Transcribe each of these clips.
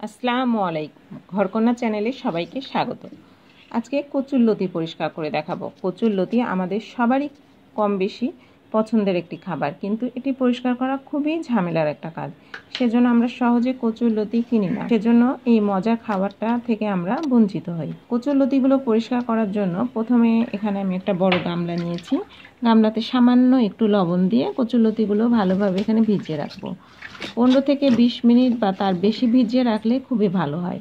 আসসালামু আলাইকুম। ঘরকন্যা চ্যানেলে সবাইকে স্বাগত। আজকে কচুরলতি পরিষ্কার করে দেখাবো। কচুরলতি আমাদের সবারই কম বেশি পছন্দের একটি খাবার, কিন্তু এটি পরিষ্কার করা খুবই ঝামেলার একটা কাজ। সেজন্য আমরা সহজে কচুরলতি কিনি না, সেজন্য এই মজার খাবারটা থেকে আমরা বঞ্চিত হই। কচুরলতিগুলো পরিষ্কার করার জন্য প্রথমে এখানে আমি একটা বড় গামলা নিয়েছি। গামলাতে সামান্য একটু লবণ দিয়ে কচুরলতিগুলো ভালোভাবে এখানে ভিজিয়ে রাখবো। 15 থেকে 20 মিনিট বা তার বেশি ভিজিয়ে রাখলে খুবই ভালো হয়।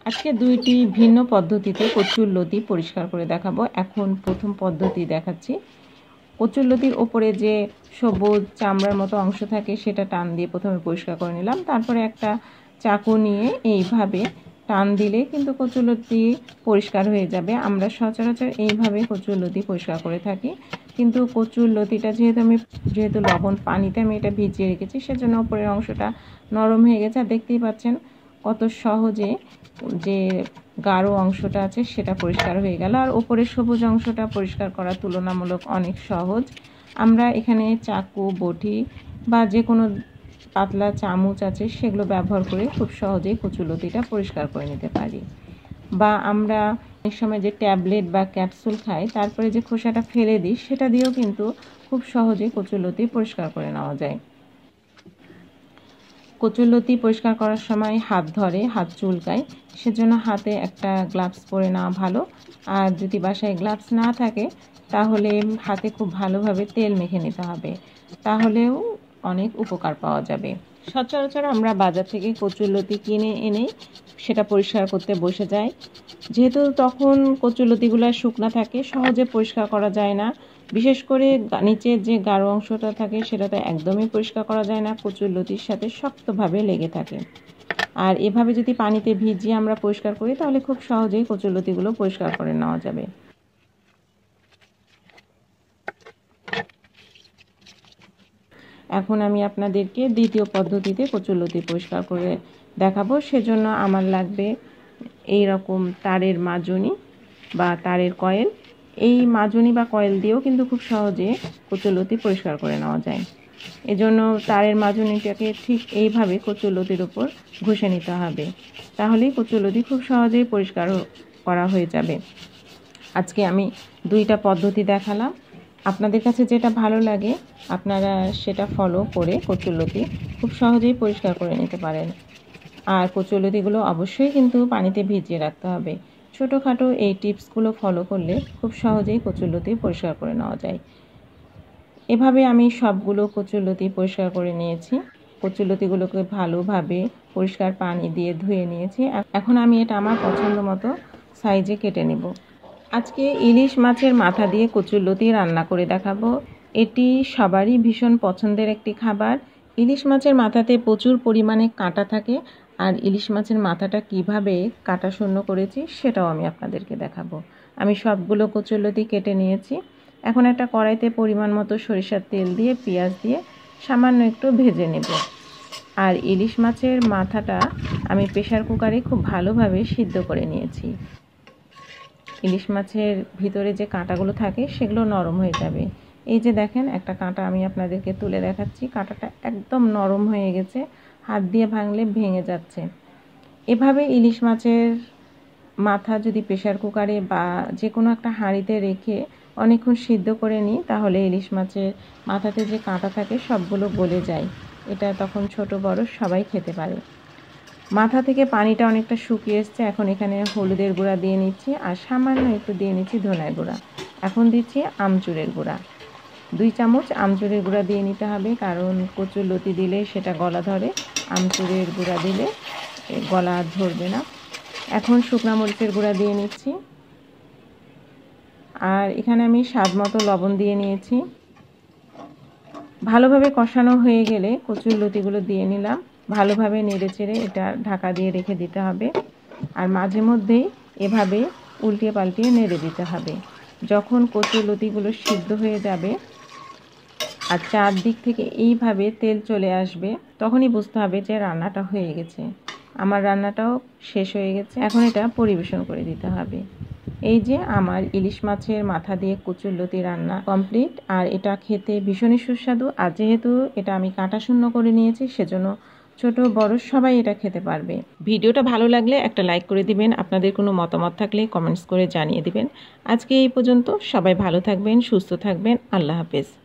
আজকে দুইটি ভিন্ন পদ্ধতিতে কচুরলতি পরিষ্কার করে দেখাবো। এখন প্রথম পদ্ধতি দেখাচ্ছি। কচুরলতির ওপরে যে সবুজ চামড়ার মতো অংশ থাকে সেটা টান দিয়ে প্রথমে পরিষ্কার করে নিলাম। তারপরে একটা চাকু নিয়ে এইভাবে টান দিলে কিন্তু কচুরলতি পরিষ্কার হয়ে যাবে। আমরা সচরাচর এইভাবে কচুরলতি পরিষ্কার করে থাকি, কিন্তু কচুরলতিটা যেহেতু লবণ পানিতে আমি এটা ভিজিয়ে রেখেছি, সেজন্য উপরের অংশটা নরম হয়ে গেছে। আর দেখতেই পাচ্ছেন কত সহজে যে গাঢ় অংশটা আছে সেটা পরিষ্কার হয়ে গেল। আর উপরের সবুজ অংশটা পরিষ্কার করা তুলনামূলক অনেক সহজ। আমরা এখানে চাকু, বটি বা যে কোনো পাতলা চামচ আছে সেগুলো ব্যবহার করে খুব সহজেই কচুরলতিটা পরিষ্কার করে নিতে পারি। বা আমরা অনেক সময় যে ট্যাবলেট বা ক্যাপসুল খাই, তারপরে যে খোসাটা ফেলে দিই, সেটা দিয়েও কিন্তু খুব সহজেই কচুরলতি পরিষ্কার করে নেওয়া যায়। কচুরলতি পরিষ্কার করার সময় হাত চুলকায়, সেজন্য হাতে একটা গ্লাভস পরে নেওয়া ভালো। আর যদি বাসায় গ্লাভস না থাকে তাহলে হাতে খুব ভালোভাবে তেল মেখে নিতে হবে, তাহলেও অনেক উপকার পাওয়া যাবে। সচরাচর আমরা বাজার থেকে কচুরলতি কিনে এনেই সেটা পরিষ্কার করতে বসে যাই, যেহেতু তখন কচুরলতিগুলো শুকনো থাকে, সহজে পরিষ্কার করা যায় না। বিশেষ করে নিচের যে গাঢ় অংশটা থাকে সেটা তো একদমই পরিষ্কার করা যায় না, কচুরলতির সাথে শক্তভাবে লেগে থাকে। আর এভাবে যদি পানিতে ভিজিয়ে আমরা পরিষ্কার করি তাহলে খুব সহজেই কচুরলতিগুলো পরিষ্কার করে নেওয়া যাবে। এখন আমি আপনাদেরকে দ্বিতীয় পদ্ধতিতে কচুরলতি পরিষ্কার করে দেখাবো। সেজন্য আমার লাগবে এই রকম তারের মাজনি বা তারের কয়েল। এই মাজনি বা কয়েল দিয়েও কিন্তু খুব সহজে কচুরলতি পরিষ্কার করে নেওয়া যায়। এজন্য তারের মাজনিটাকে ঠিক এইভাবে কচুরলতির উপর ঘষে নিতে হবে, তাহলেই কচুরলতি খুব সহজেই পরিষ্কার করা হয়ে যাবে। আজকে আমি দুইটা পদ্ধতি দেখালাম। আপনাদের কাছে যেটা ভালো লাগে আপনারা সেটা ফলো করে কচুরলতি খুব সহজেই পরিষ্কার করে নিতে পারেন। আর কচুরলতিগুলো অবশ্যই কিন্তু পানিতে ভিজিয়ে রাখতে হবে। ছোটোখাটো এই টিপসগুলো ফলো করলে খুব সহজেই কচুরলতি পরিষ্কার করে নেওয়া যায়। এভাবে আমি সবগুলো কচুরলতি পরিষ্কার করে নিয়েছি। কচুরলতিগুলোকে ভালোভাবে পরিষ্কার পানি দিয়ে ধুয়ে নিয়েছি। এখন আমি এটা আমার পছন্দ মতো সাইজে কেটে নেব। আজকে ইলিশ মাছের মাথা দিয়ে কচুরলতি রান্না করে দেখাবো। এটি সবারই ভীষণ পছন্দের একটি খাবার। ইলিশ মাছের মাথাতে প্রচুর পরিমাণে কাঁটা থাকে, আর ইলিশ মাছের মাথাটা কিভাবে কাঁটা শূন্য করেছি সেটাও আমি আপনাদেরকে দেখাবো। আমি সবগুলো কচুরলতি কেটে নিয়েছি। এখন একটা কড়াইতে পরিমাণ মতো সরিষার তেল দিয়ে পেঁয়াজ দিয়ে সামান্য একটু ভেজে নেব। আর ইলিশ মাছের মাথাটা আমি প্রেসার কুকারে খুব ভালোভাবে সিদ্ধ করে নিয়েছি। ইলিশ মাছের ভিতরে যে কাঁটাগুলো থাকে সেগুলো নরম হয়ে যাবে। এই যে দেখেন, একটা কাঁটা আমি আপনাদেরকে তুলে দেখাচ্ছি, কাঁটাটা একদম নরম হয়ে গেছে, হাত দিয়ে ভাঙলে ভেঙে যাচ্ছে। এভাবে ইলিশ মাছের মাথা যদি প্রেসার কুকারে বা যে কোনো একটা হাঁড়িতে রেখে অনেকক্ষণ সিদ্ধ করে নিই, তাহলে ইলিশ মাছের মাথাতে যে কাঁটা থাকে সবগুলো গলে যায়। এটা তখন ছোট বড় সবাই খেতে পারে। মাথা থেকে পানিটা অনেকটা শুকিয়ে এসছে। এখন এখানে হলুদের গুঁড়া দিয়ে নিচ্ছি, আর সামান্য একটু দিয়ে নিচ্ছি ধনের গুঁড়া। এখন দিচ্ছি আমচুরের গুঁড়া। 2 চামচ আমচুরের গুঁড়া দিয়ে নিতে হবে, কারণ কচুরলতি দিলে সেটা গলা ধরে, আমচুরের গুঁড়া দিলে গলা ধরবে না। এখন শুকনা মরিচের গুঁড়া দিয়ে নিচ্ছি, আর এখানে আমি স্বাদ মতো লবণ দিয়ে নিয়েছি। ভালোভাবে কষানো হয়ে গেলে কচুরলতিগুলো দিয়ে নিলাম। ভালোভাবে নেড়েচেড়ে এটা ঢাকা দিয়ে রেখে দিতে হবে, আর মাঝে মধ্যেই এভাবে উল্টিয়ে পাল্টিয়ে নেড়ে দিতে হবে। যখন কচুরলতিগুলো সিদ্ধ হয়ে যাবে আর চারদিক থেকে এইভাবে তেল চলে আসবে, তখনই বুঝতে হবে যে রান্নাটা হয়ে গেছে। আমার রান্নাটাও শেষ হয়ে গেছে, এখন এটা পরিবেশন করে দিতে হবে। এই যে আমার ইলিশ মাছের মাথা দিয়ে কচুরলতি রান্না কমপ্লিট। আর এটা খেতে ভীষণই সুস্বাদু। আর যেহেতু এটা আমি কাঁটা শূন্য করে নিয়েছি, সেজন্য ছোট বড় সবাই এটা খেতে পারবে। ভিডিওটা ভালো লাগলে একটা লাইক করে দিবেন, আপনাদের কোনো মতামত থাকলে কমেন্টস করে জানিয়ে দিবেন। আজকে এই পর্যন্ত, সবাই ভালো থাকবেন, সুস্থ থাকবেন, আল্লাহ হাফেজ।